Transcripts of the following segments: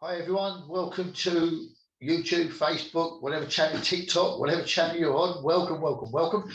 Hi everyone, welcome to YouTube, Facebook, whatever channel, TikTok, whatever channel you're on. Welcome.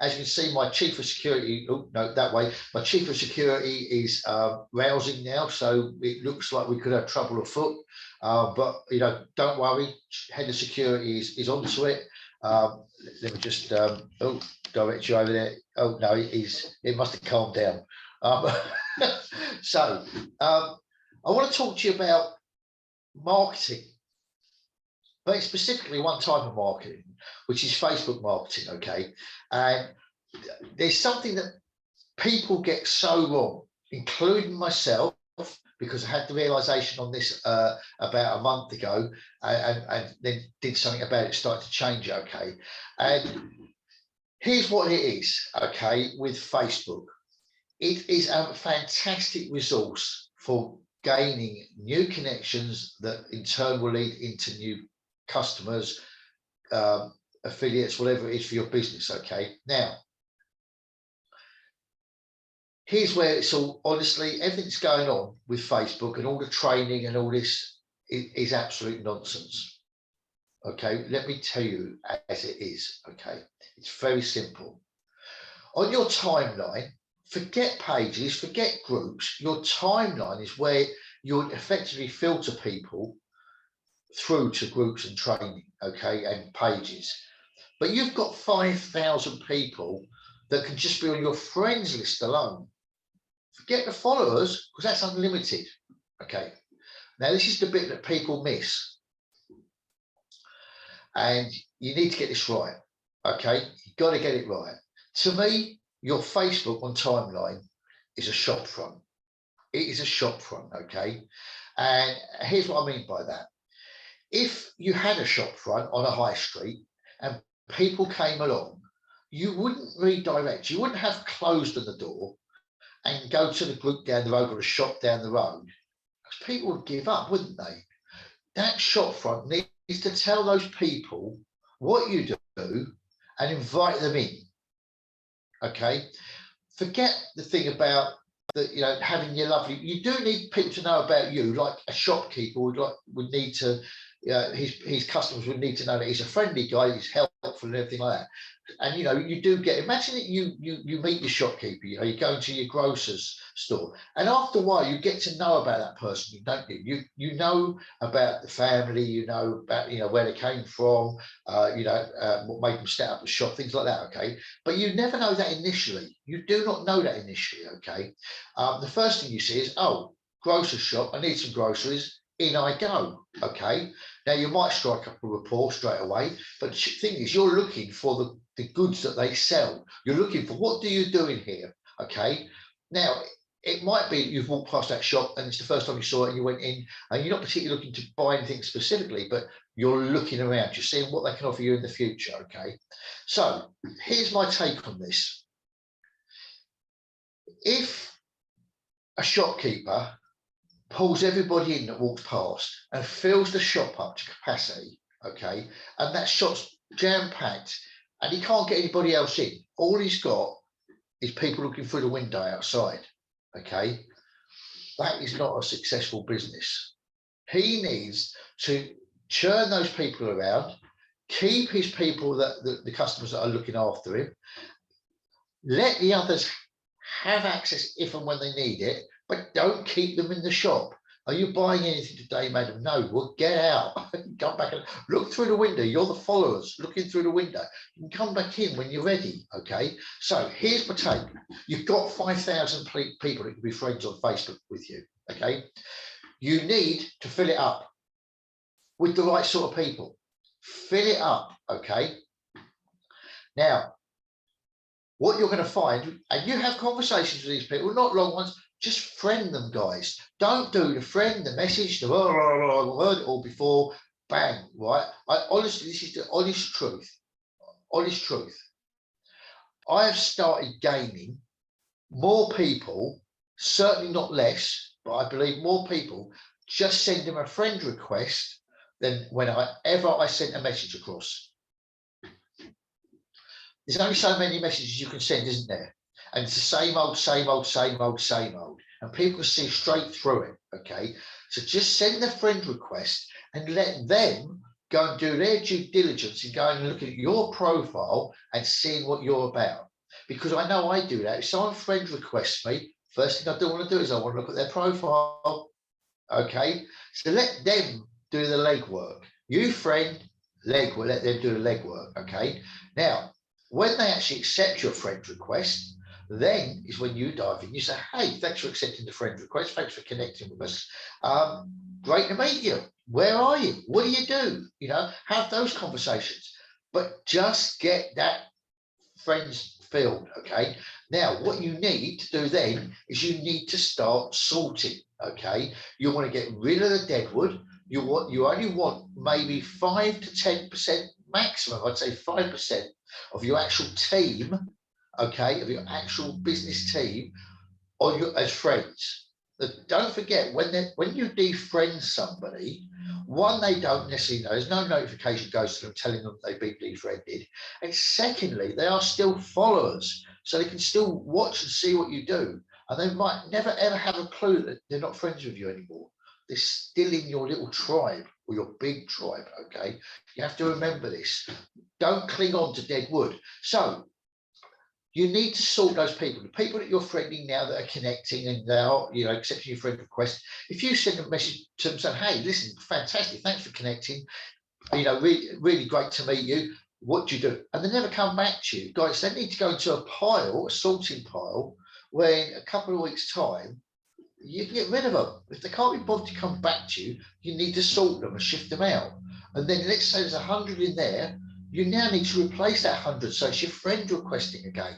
As you can see, my chief of security, oh no, that way, my chief of security is rousing now, so it looks like we could have trouble afoot. But you know, don't worry, head of security is onto it. Let me just direct you over there. Oh no, it must have calmed down. So I want to talk to you about marketing, but specifically one type of marketing, which is Facebook marketing. Okay, and there's something that people get so wrong, including myself, because I had the realization on this about a month ago, and then did something about it, started to change it. Okay, and here's what it is. Okay, with Facebook, it is a fantastic resource for gaining new connections that in turn will lead into new customers, affiliates, whatever it is for your business. Okay, now here's where it's all, honestly, everything's going on with Facebook and all the training and all this is absolute nonsense. Okay, let me tell you as it is. Okay, it's very simple. On your timeline, forget pages, forget groups. Your timeline is where you'll effectively filter people through to groups and training, okay, and pages. But you've got 5,000 people that can just be on your friends list alone. Forget the followers, because that's unlimited. Okay. Now, this is the bit that people miss. And you need to get this right. Okay. You've got to get it right. To me, your Facebook on timeline is a shop front. It is a shop front, okay? And here's what I mean by that. If you had a shop front on a high street and people came along, you wouldn't redirect. You wouldn't have closed on the door and go to the group down the road or a shop down the road, because people would give up, wouldn't they? That shop front needs to tell those people what you do and invite them in. Okay, forget the thing about the, you know, having your lovely. You do need people to know about you, like a shopkeeper would need to. His customers would need to know that he's a friendly guy, he's helpful and everything like that. And you know, you do get. Imagine that you meet your shopkeeper. You know, you go into your grocer's store, and after a while, you get to know about that person. You don't you know about the family. You know about where they came from. What made them set up a shop, things like that. Okay, but you never know that initially. You do not know that initially. Okay, the first thing you see is, oh, grocery shop. I need some groceries. In I go. Okay. Now you might strike up a rapport straight away, but the thing is, you're looking for the goods that they sell. You're looking for, what do you do in here? Okay. Now it might be you've walked past that shop and it's the first time you saw it and you went in and you're not particularly looking to buy anything specifically, but you're looking around, you're seeing what they can offer you in the future. Okay. So here's my take on this. If a shopkeeper pulls everybody in that walks past and fills the shop up to capacity, okay, and that shop's jam-packed and he can't get anybody else in, all he's got is people looking through the window outside, okay, that is not a successful business. He needs to churn those people around, keep his people, the customers that are looking after him, let the others have access if and when they need it, but don't keep them in the shop. Are you buying anything today, madam? No. Well, get out. Come back and look through the window. You're the followers looking through the window. You can come back in when you're ready. Okay. So here's my take. You've got 5,000 people that can be friends on Facebook with you. Okay. You need to fill it up with the right sort of people. Fill it up. Okay. Now, what you're going to find, and you have conversations with these people, not long ones, just friend them, guys. Don't do the friend, the message, the word or before, bang, right? Honestly, this is the honest truth. Honest truth. I have started gaining more people, certainly not less, but I believe more people just send them a friend request than whenever I sent a message across. There's only so many messages you can send, isn't there? And it's the same old. And people can see straight through it, okay? So just send the friend request and let them go and do their due diligence and go and look at your profile and seeing what you're about. Because I know I do that. If someone friend requests me, first thing I do want to do is I want to look at their profile. Okay, so let them do the legwork. You friend, legwork, let them do the legwork. Okay, now when they actually accept your friend request, then is when you dive in. You say, hey, thanks for accepting the friend request. Thanks for connecting with us. Great to meet you. Where are you? What do you do? You know, have those conversations, but just get that friends field. Okay, now what you need to do then is you need to start sorting. Okay, you want to get rid of the deadwood. You only want maybe 5 to 10% maximum. I'd say 5% of your actual team, okay, of your actual business team, or your as friends. Don't forget, when you defriend somebody, one, they don't necessarily know. There's no notification goes to them telling them they've been defriended. And secondly, they are still followers, so they can still watch and see what you do. And they might never ever have a clue that they're not friends with you anymore. They're still in your little tribe or your big tribe. Okay, you have to remember this. Don't cling on to dead wood. So you need to sort those people, the people that you're friending now that are connecting and they are, you know, accepting your friend request. If you send a message to them saying, hey, listen, fantastic, thanks for connecting, you know, really great to meet you. What do you do? And they never come back to you. Guys, they need to go into a pile, a sorting pile, where in a couple of weeks' time, you can get rid of them. If they can't be bothered to come back to you, you need to sort them and shift them out. And then let's say there's 100 in there, you now need to replace that 100. So it's your friend requesting again.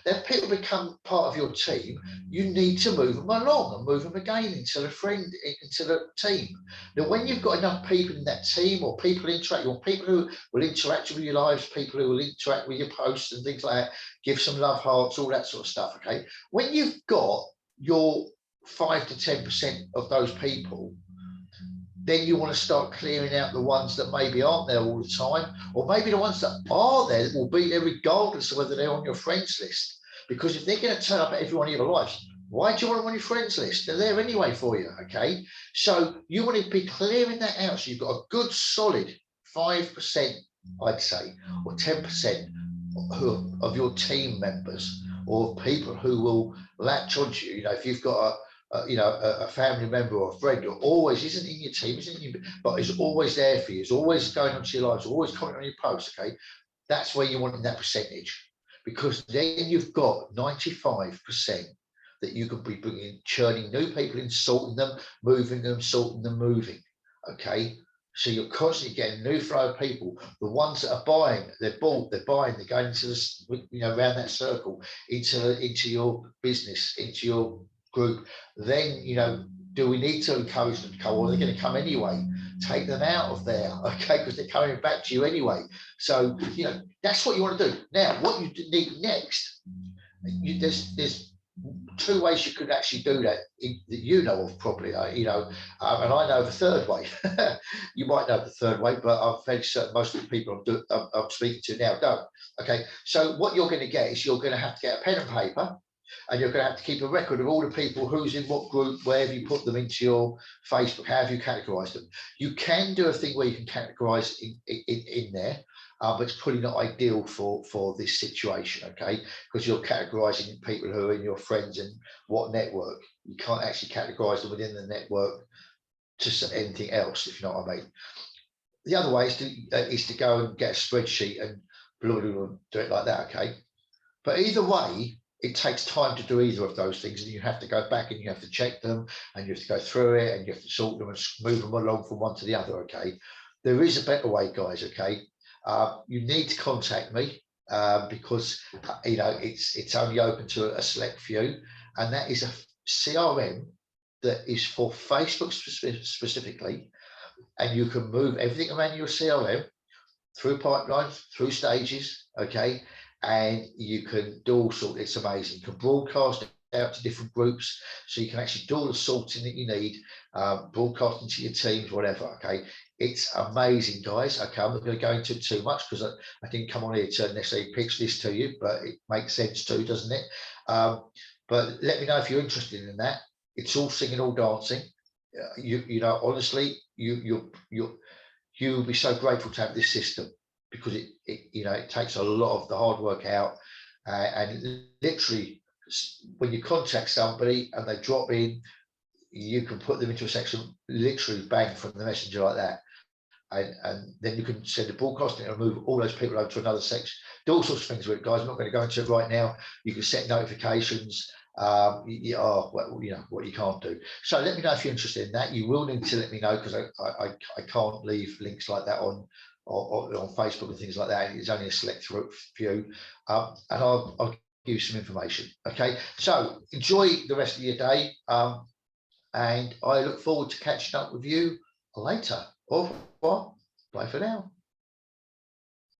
Then people become part of your team. You need to move them along and move them again into the team. Now, when you've got enough people in that team, or people interact, or people who will interact with your lives, people who will interact with your posts and things like that, give some love hearts, all that sort of stuff. Okay. When you've got your 5 to 10% of those people, then you want to start clearing out the ones that maybe aren't there all the time, or maybe the ones that are there will be there regardless of whether they're on your friends list. Because if they're going to turn up at every one of your lives, why do you want them on your friends list? They're there anyway for you, okay? So you want to be clearing that out so you've got a good solid 5%, I'd say, or 10% of your team members, or people who will latch onto you. You know, if you've got a family member or a friend who always isn't in your team, but is always there for you, is always going onto your lives, always commenting on your posts, okay? That's where you want that percentage, because then you've got 95% that you can be bringing, churning new people in, sorting them, moving them, sorting them, moving, okay? So you're constantly getting new flow of people. The ones that are buying, they're bought, they're buying, they're going into this, you know, around that circle, into your business, into your group. Then, you know, do we need to encourage them to come, or they're going to come anyway? Take them out of there, okay, because they're coming back to you anyway. So, you know, that's what you want to do. Now, what you need next, there's 2 ways you could actually do that that you know of probably, you know, and I know the third way. You might know the third way, but I'm fairly certain most of the people I'm speaking to now don't. Okay, so what you're going to get is you're going to have to get a pen and paper, and you're going to have to keep a record of all the people who's in what group, wherever you put them into your Facebook, how have you categorized them. You can do a thing where you can categorize in there, but it's probably not ideal for this situation, okay? Because you're categorizing people who are in your friends and what network. You can't actually categorize them within the network to anything else, if you know what I mean. The other way is to go and get a spreadsheet and do it like that, okay? But either way, it takes time to do either of those things, and you have to go back and you have to check them, and you have to go through it, and you have to sort them and move them along from one to the other, okay? There is a better way, guys, okay? You need to contact me because, you know, it's only open to a select few, and that is a CRM that is for Facebook specifically, and you can move everything around your CRM through pipelines, through stages, okay? And you can do all sorts. It's amazing. You can broadcast out to different groups, so you can actually do all the sorting that you need, broadcasting to your teams, whatever, okay? It's amazing, guys. Okay, I'm not going to go into it too much because I didn't come on here to necessarily pitch this to you, but it makes sense too, doesn't it? But let me know if you're interested in that. It's all singing, all dancing. you know, honestly, you'll be so grateful to have this system, because it you know, it takes a lot of the hard work out, and literally when you contact somebody and they drop in, you can put them into a section, literally bang, from the messenger like that. And then you can send a broadcast and it'll move all those people over to another section. Do all sorts of things with it, guys. I'm not going to go into it right now. You can set notifications. Well, you know what you can't do. So let me know if you're interested in that. You will need to let me know, because I can't leave links like that on Facebook and things like that. It's only a select few, and I'll give you some information. Okay, so enjoy the rest of your day, and I look forward to catching up with you later. Au revoir. Bye for now.